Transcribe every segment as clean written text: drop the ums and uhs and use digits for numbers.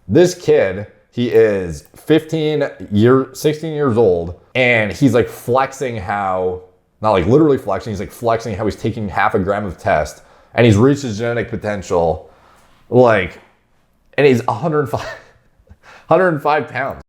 This kid, he is 16 years old, and he's like flexing how, not like literally flexing, he's like flexing how he's taking half a gram of test, and he's reached his genetic potential, like, and he's 105 pounds.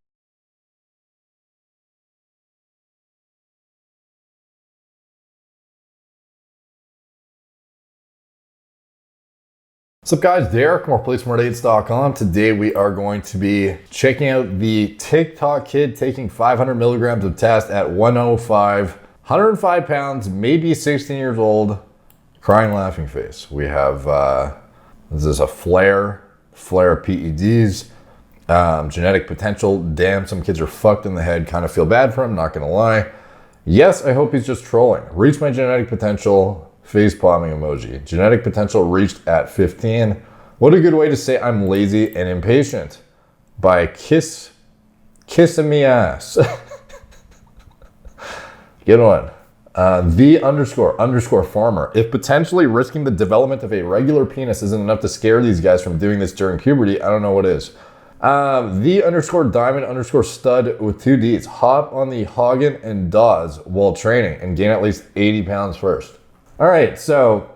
What's up guys, Derek, moreplaysmart8s.com. Today we are going to be checking out the TikTok kid taking 500 milligrams of test at 105 pounds, maybe 16 years old, crying laughing face. We have, this is a flare PEDs, genetic potential. Damn, some kids are fucked in the head, kind of feel bad for him, not gonna lie. Yes, I hope he's just trolling. Reach my genetic potential. Face palming emoji. Genetic potential reached at 15. What a good way to say I'm lazy and impatient. By kissing me ass. Good one. The underscore farmer. If potentially risking the development of a regular penis isn't enough to scare these guys from doing this during puberty, I don't know what is. The underscore diamond underscore stud with 2 Ds. Hop on the Hagen and Dawes while training and gain at least 80 pounds first. All right, so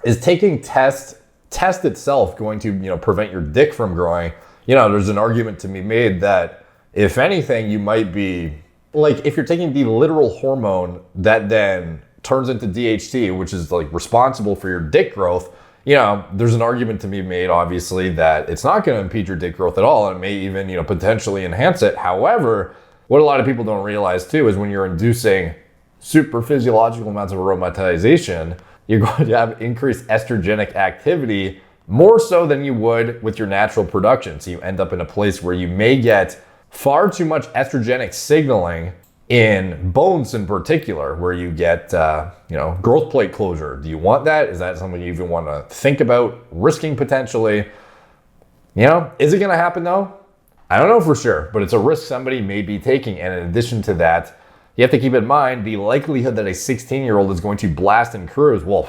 is taking test itself going to, prevent your dick from growing? There's an argument to be made that if anything, you might be, like, if you're taking the literal hormone that then turns into DHT, which is like responsible for your dick growth, there's an argument to be made, obviously, that it's not going to impede your dick growth at all and may even, potentially enhance it. However, what a lot of people don't realize too is when you're inducing super physiological amounts of aromatization, you're going to have increased estrogenic activity more so than you would with your natural production. So you end up in a place where you may get far too much estrogenic signaling in bones in particular, where you get, growth plate closure. Do you want that? Is that something you even want to think about risking potentially? Is it going to happen though? I don't know for sure, but it's a risk somebody may be taking. And in addition to that, you have to keep in mind the likelihood that a 16-year-old is going to blast and cruise. Well,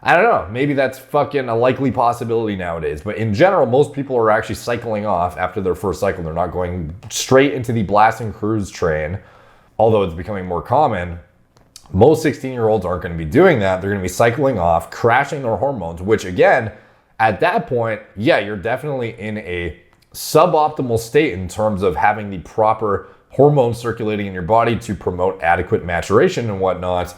I don't know. Maybe that's fucking a likely possibility nowadays. But in general, most people are actually cycling off after their first cycle. They're not going straight into the blast and cruise train, although it's becoming more common. Most 16-year-olds aren't going to be doing that. They're going to be cycling off, crashing their hormones, which again, at that point, yeah, you're definitely in a suboptimal state in terms of having the proper hormones circulating in your body to promote adequate maturation and whatnot.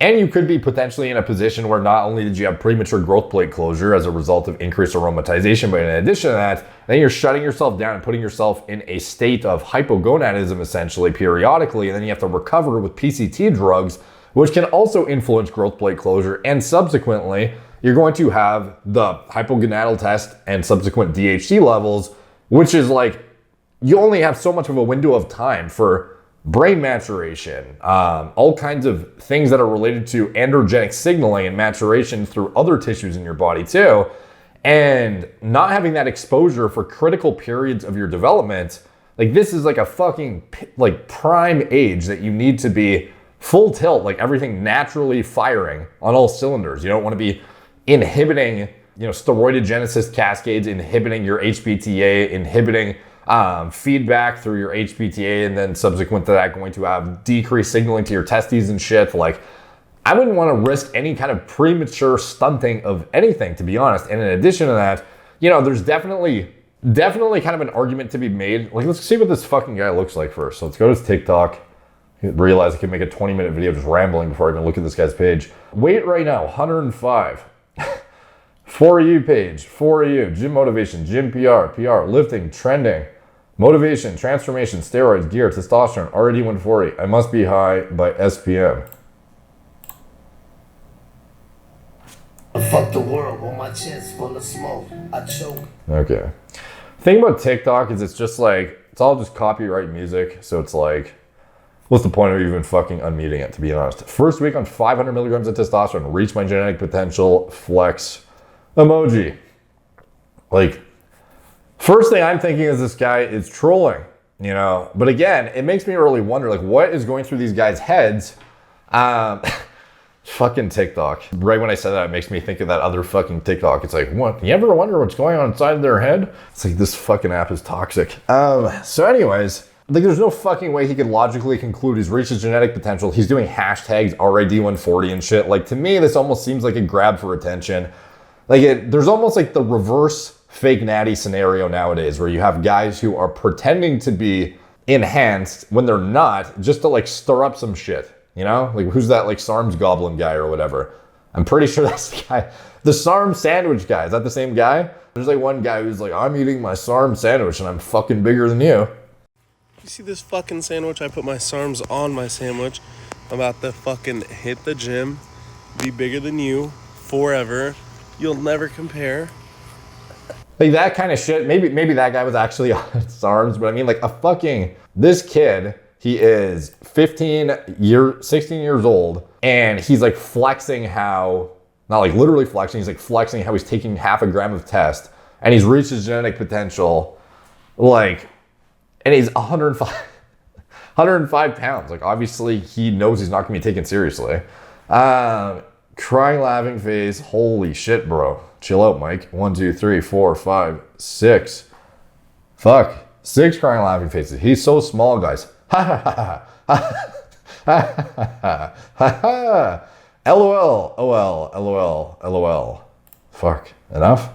And you could be potentially in a position where not only did you have premature growth plate closure as a result of increased aromatization, but in addition to that, then you're shutting yourself down and putting yourself in a state of hypogonadism essentially periodically, and then you have to recover with PCT drugs, which can also influence growth plate closure, and subsequently, you're going to have the hypogonadal test and subsequent DHT levels, which is like, you only have so much of a window of time for brain maturation, all kinds of things that are related to androgenic signaling and maturation through other tissues in your body too. And not having that exposure for critical periods of your development, like this is like a fucking like prime age that you need to be full tilt, like everything naturally firing on all cylinders. You don't want to be inhibiting, steroidogenesis cascades, inhibiting your HPTA, inhibiting feedback through your HPTA, and then subsequent to that going to have decreased signaling to your testes and shit. Like, I wouldn't want to risk any kind of premature stunting of anything, to be honest. And in addition to that, there's definitely kind of an argument to be made. Like, let's see what this fucking guy looks like first. So let's go to his TikTok. Realize I can make a 20-minute video just rambling before I even look at this guy's page. Weight right now, 105. For you page, for you, gym motivation, gym PR, lifting, trending, motivation, transformation, steroids, gear, testosterone, RD 140. I must be high by SPM. Fuck the world on my chest full of smoke. I choke. Okay. The thing about TikTok is it's just like, it's all just copyright music. So it's like, what's the point of even fucking unmuting it, to be honest? First week on 500 milligrams of testosterone, reach my genetic potential, flex emoji. Like, first thing I'm thinking is this guy is trolling, But again, it makes me really wonder, like, what is going through these guys' heads? Fucking TikTok. Right when I said that, it makes me think of that other fucking TikTok. It's like, what? You ever wonder what's going on inside their head? It's like, this fucking app is toxic. So anyways, like there's no fucking way he could logically conclude he's reached his genetic potential. He's doing hashtags RID140 and shit. Like to me, this almost seems like a grab for attention. Like there's almost like the reverse fake natty scenario nowadays where you have guys who are pretending to be enhanced when they're not, just to like stir up some shit. You know, like who's that like SARM's goblin guy or whatever? I'm pretty sure that's the guy. The SARM sandwich guy, is that the same guy? There's like one guy who's like, I'm eating my SARM sandwich and I'm fucking bigger than you. You see this fucking sandwich? I put my SARMs on my sandwich. I'm about to fucking hit the gym, be bigger than you forever. You'll never compare. Like that kind of shit. Maybe that guy was actually on SARMs, but I mean like this kid, he is 16 years old, and he's like flexing how, not like literally flexing, he's like flexing how he's taking half a gram of test, and he's reached his genetic potential, like, and he's 105 pounds. Like obviously he knows he's not gonna be taken seriously. Crying laughing face, holy shit, bro. Chill out, Mike. 1, 2, 3, 4, 5, 6. Fuck. 6 crying laughing faces. He's so small, guys. Ha ha ha ha ha ha ha. LOL, OL, LOL, LOL. Fuck. Enough?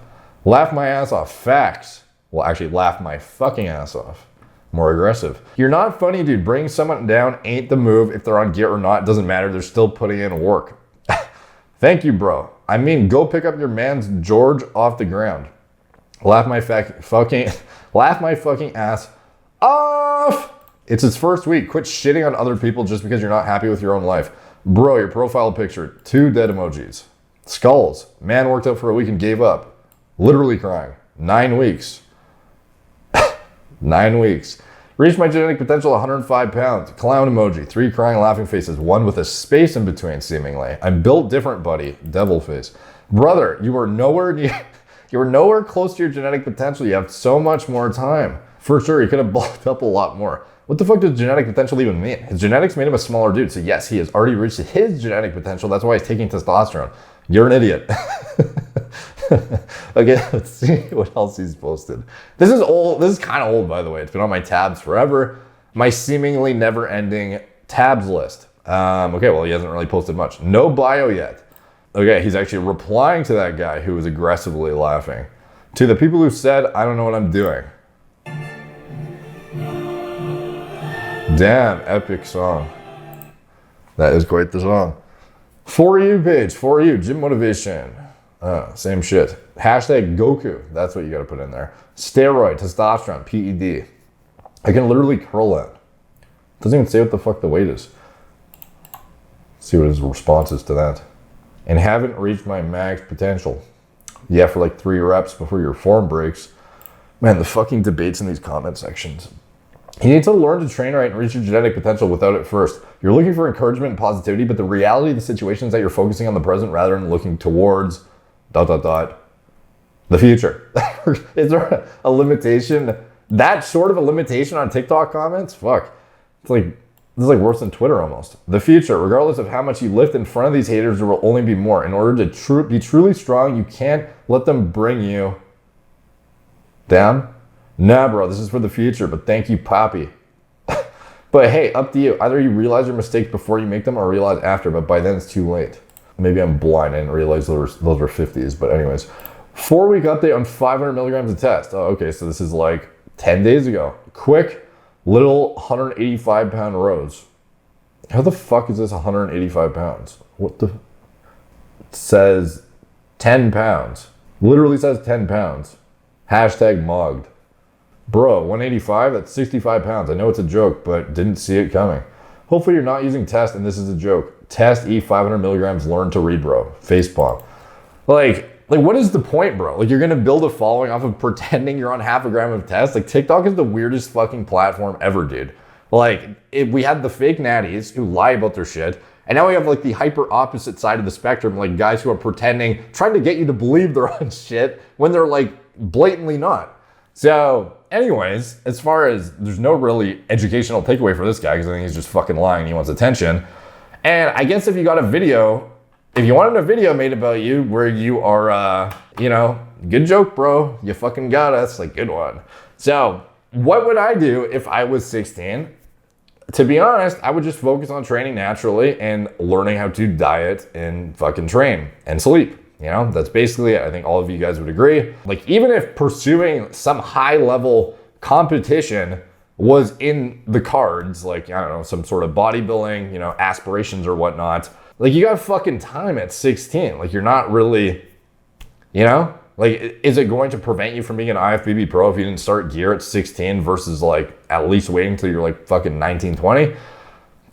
Laugh my ass off. Facts. Well, actually, laugh my fucking ass off. More aggressive. You're not funny, dude. Bringing someone down ain't the move. If they're on gear or not, doesn't matter. They're still putting in work. Thank you, bro. I mean, go pick up your man's George off the ground. Laugh my fucking ass off. It's his first week. Quit shitting on other people just because you're not happy with your own life. Bro, your profile picture, 2 dead emojis. Skulls. Man worked out for a week and gave up. Literally crying. 9 weeks. 9 weeks. Reached my genetic potential, 105 pounds. Clown emoji. 3 crying laughing faces. 1 with a space in between, seemingly. I'm built different, buddy. Devil face. Brother, you are nowhere close to your genetic potential. You have so much more time. For sure, you could have bulked up a lot more. What the fuck does genetic potential even mean? His genetics made him a smaller dude. So yes, he has already reached his genetic potential. That's why he's taking testosterone. You're an idiot. Okay, let's see what else he's posted. This is old. This is kind of old, by the way. It's been on my tabs forever. My seemingly never-ending tabs list. Okay, well, he hasn't really posted much. No bio yet. Okay, he's actually replying to that guy who was aggressively laughing. To the people who said, I don't know what I'm doing. Damn, epic song. That is quite the song. For you page, for you, gym motivation. Same shit. Hashtag Goku. That's what you gotta put in there. Steroid, testosterone, PED. I can literally curl that. Doesn't even say what the fuck the weight is. See what his response is to that. And haven't reached my max potential. Yeah, for like 3 reps before your form breaks. Man, the fucking debates in these comment sections. You need to learn to train right and reach your genetic potential without it first. You're looking for encouragement and positivity, but the reality of the situation is that you're focusing on the present rather than looking towards ... the future. Is there a limitation? That short of a limitation on TikTok comments? Fuck. This is like worse than Twitter almost. The future, regardless of how much you lift in front of these haters, there will only be more. In order to be truly strong, you can't let them bring you down. Nah, bro, this is for the future, but thank you, Poppy. But hey, up to you. Either you realize your mistakes before you make them or realize after, but by then it's too late. Maybe I'm blind. I didn't realize those were 50s, but anyways. 4-week update on 500 milligrams of test. Oh, okay, so this is like 10 days ago. Quick, little 185 pound rows. How the fuck is this 185 pounds? What the? It says 10 pounds. Literally says 10 pounds. Hashtag mugged. Bro, 185, that's 65 pounds. I know it's a joke, but didn't see it coming. Hopefully you're not using test and this is a joke. Test, eat 500 milligrams, learn to read, bro. Facepalm. Like, what is the point, bro? Like, you're gonna build a following off of pretending you're on half a gram of test? Like, TikTok is the weirdest fucking platform ever, dude. Like, we had the fake natties who lie about their shit, and now we have like the hyper opposite side of the spectrum, like guys who are pretending, trying to get you to believe they're on shit when they're like blatantly not. So anyways, as far as there's no really educational takeaway for this guy, because I think he's just fucking lying, he wants attention. And I guess if you got a video If you wanted a video made about you where you are, good joke, bro. You fucking got us. Like, good one. So what would I do if I was 16? To be honest, I would just focus on training naturally and learning how to diet and fucking train and sleep. That's basically it. I think all of you guys would agree. Like, even if pursuing some high level competition was in the cards, like, I don't know, some sort of bodybuilding, aspirations or whatnot, like, you got fucking time at 16. Like, you're not really, like, is it going to prevent you from being an IFBB pro if you didn't start gear at 16 versus like at least waiting till you're like fucking 19, 20?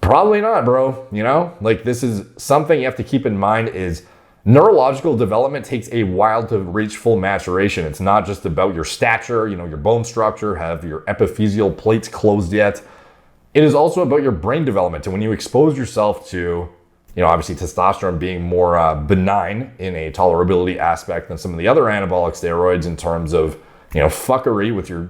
Probably not, bro. Like, this is something you have to keep in mind is neurological development takes a while to reach full maturation. It's not just about your stature, your bone structure, have your epiphyseal plates closed yet. It is also about your brain development. And when you expose yourself to, obviously testosterone being more benign in a tolerability aspect than some of the other anabolic steroids in terms of, fuckery with your,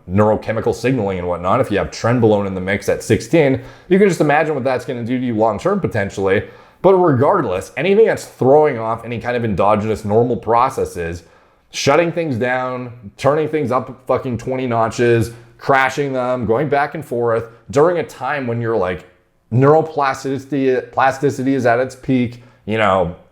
neurochemical signaling and whatnot. If you have trenbolone in the mix at 16, you can just imagine what that's going to do to you long-term potentially. But regardless, anything that's throwing off any kind of endogenous normal processes, shutting things down, turning things up fucking 20 notches, crashing them, going back and forth during a time when you're like plasticity is at its peak,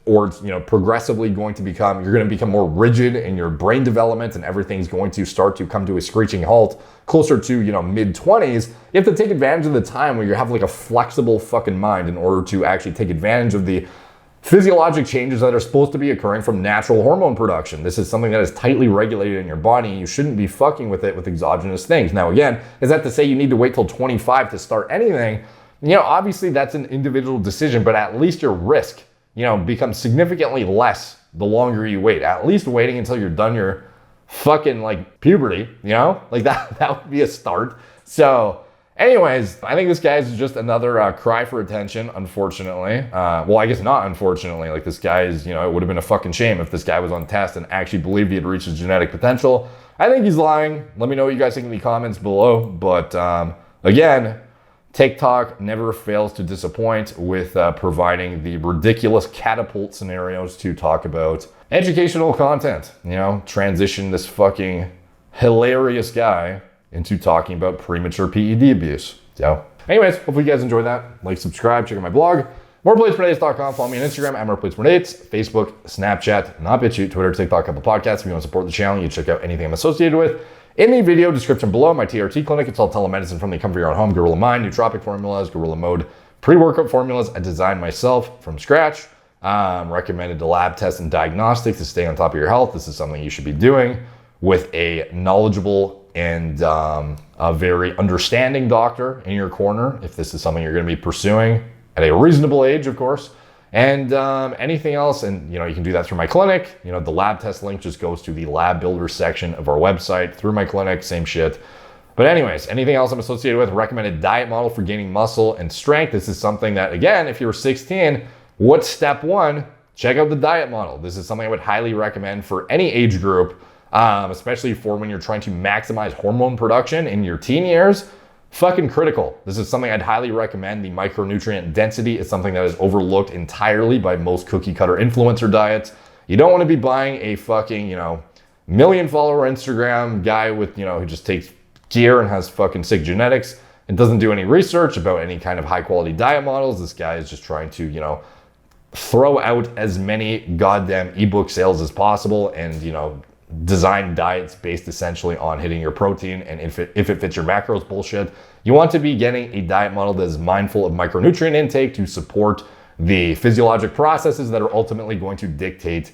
or it's, progressively going to become, you're going to become more rigid in your brain development and everything's going to start to come to a screeching halt closer to, mid 20s. You have to take advantage of the time where you have like a flexible fucking mind in order to actually take advantage of the physiologic changes that are supposed to be occurring from natural hormone production. This is something that is tightly regulated in your body. You shouldn't be fucking with it with exogenous things. Now, again, is that to say you need to wait till 25 to start anything? Obviously that's an individual decision, but at least your risk, becomes significantly less the longer you wait. At least waiting until you're done your fucking like puberty, like that would be a start. So anyways, I think this guy's just another cry for attention, unfortunately. Well, I guess not unfortunately. Like, this guy is, it would have been a fucking shame if this guy was on test and actually believed he had reached his genetic potential. I think he's lying. Let me know what you guys think in the comments below. But again, TikTok never fails to disappoint with providing the ridiculous catapult scenarios to talk about educational content. Transition this fucking hilarious guy into talking about premature PED abuse. So anyways, hopefully you guys enjoyed that. Like, subscribe, check out my blog, moreplatesfordates.com. Follow me on Instagram at moreplatesfordates, Facebook, Snapchat, not BitChute, Twitter, TikTok, Apple Podcasts. If you want to support the channel, you check out anything I'm associated with. In the video description below, my TRT clinic, it's all telemedicine from the comfort of your own home, Gorilla Mind, nootropic formulas, Gorilla Mode, pre-workout formulas I designed myself from scratch. Recommended to lab tests and diagnostics to stay on top of your health. This is something you should be doing with a knowledgeable and a very understanding doctor in your corner if this is something you're going to be pursuing at a reasonable age, of course. And anything else, and you can do that through my clinic. The lab test link just goes to the lab builder section of our website through my clinic, same shit. But anyways, anything else I'm associated with, recommended diet model for gaining muscle and strength. This is something that, again, if you were 16, what's step one? Check out the diet model. This is something I would highly recommend for any age group, especially for when you're trying to maximize hormone production in your teen years. Fucking critical. This is something I'd highly recommend. The micronutrient density is something that is overlooked entirely by most cookie cutter influencer diets. You don't want to be buying a fucking, million follower Instagram guy with, who just takes gear and has fucking sick genetics and doesn't do any research about any kind of high quality diet models. This guy is just trying to, throw out as many goddamn ebook sales as possible and, design diets based essentially on hitting your protein and if it fits your macros bullshit. You want to be getting a diet model that is mindful of micronutrient intake to support the physiologic processes that are ultimately going to dictate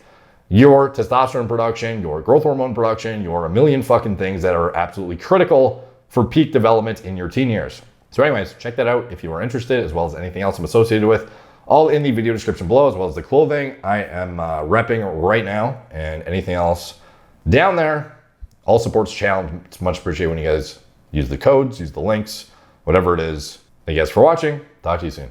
your testosterone production, your growth hormone production, your a million fucking things that are absolutely critical for peak development in your teen years. So anyways, check that out if you are interested, as well as anything else I'm associated with. All in the video description below, as well as the clothing I am repping right now, and anything else down there. All supports the channel. It's much appreciated when you guys use the codes, use the links, whatever it is. Thank you guys for watching. Talk to you soon.